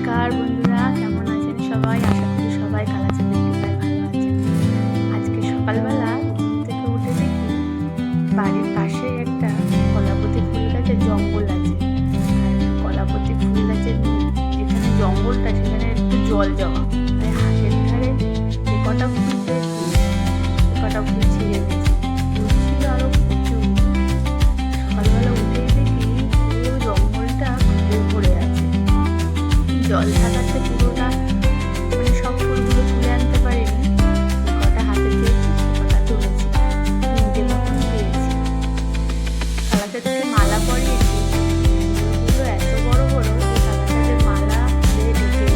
নমস্কার বন্ধুরা, কেমন আছেন সবাই? আশা করি সবাই কালাচাঁদের কৃপায় ভালো আছেন। আজকে সকালবেলা ঘুম থেকে উঠে দেখি বাড়ির পাশে একটা কলাপতি ফুল গাছের জঙ্গল আছে। আর কলাপতি ফুল গাছের যেখানে জঙ্গলটা সেখানে একটু জল জমা, তাই হাতের ধারে যে কটা ফুল পেয়েছি সে কটা ফুল ছিঁড়ে গেছে। ফুল ছিল আরও প্রচুর। সকালবেলা উঠেই দেখি পুরো জঙ্গলটা ভরে আছে। জল থাকাতে পুরোটা সব ফুলগুলো তুলে আনতে পারিনি। যে কটা হাতে পেয়েছি সে কটা তুলেছি, 3টে মতন পেয়েছি। কালাচাঁদকে মালা পরিয়েছি। ফুলগুলো এত বড় বড় যে কালাচাঁদের মালা দিয়ে ঢেকে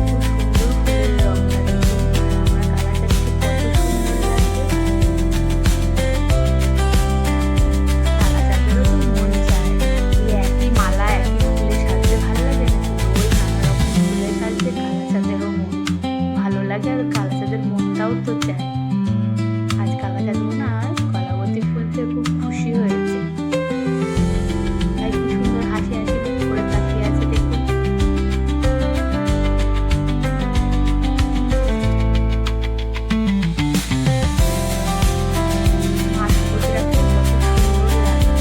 খুব সুন্দর ফুলের রঙটা দেখুন। আর আমার কালাচাঁদকে কত সুন্দর লাগছে। কালাচাঁদেরও তো মন চায় যে একই মালা একই ফুলে সাজতে ভালো লাগে না, ওই নানা রকম ফুলে সাজতে কালাচাঁদেরও মন ভালো লাগে। আর কালাচাঁদের মনটাও তো চায়। আজ কালাচাঁদ মনে হয় কলাবতী ফুল পেয়ে খুব খুশি হয়েছে, তাই কি সুন্দর হাসি হাসি মুখ করে তাকিয়ে আছে দেখুন। মাছপতিরা ফুল কত সুন্দর লাগে।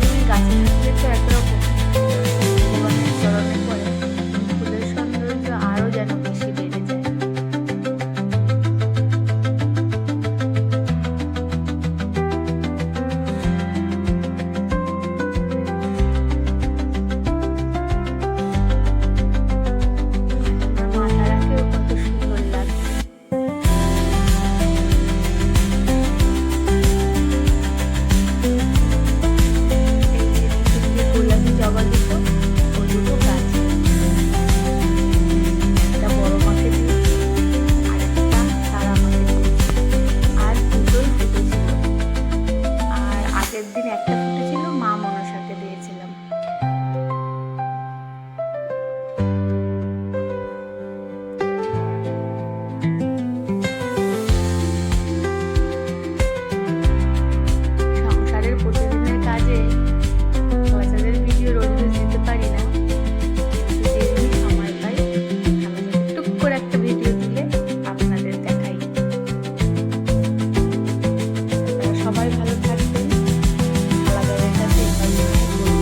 ফুল গাছে থাকলে তো একরকম, ভগবানের চরণে পড়ে ফুলের সৌন্দর্য আরো যেন বেশি বেড়ে যায়। আমার মাথাটাকেও কত সুন্দর লাগছে। এই যে 3টে গোলাপি জবা দুটো, ও দুটো গাছ, একটা বড় মাকে দিয়েছি আর একটা তারা মাকে দিয়েছি। আর দুটোই ফুটেছিল। আর আগের দিন একটা ফুটেছিল, মা মনসাকে দিয়েছিলাম। সংসারের প্রতিদিনের কাজে কালাচাঁদের ভিডিও রোজ রোজ দিতে পারি না, কিন্তু যেদিনই সময় পাই কালাচাঁদের টুক করে একটা ভিডিও দিলে আপনাদের দেখাই। আপনারা সবাই ভালো থাকবেন। কালাচাঁদের কাছে এভাবেই থাকবেন।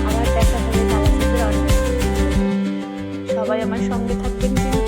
আবার দেখা হবে কালাচাঁদের অন্য একটা ভিডিও। সবাই আমার সঙ্গে থাকবেন কিন্তু।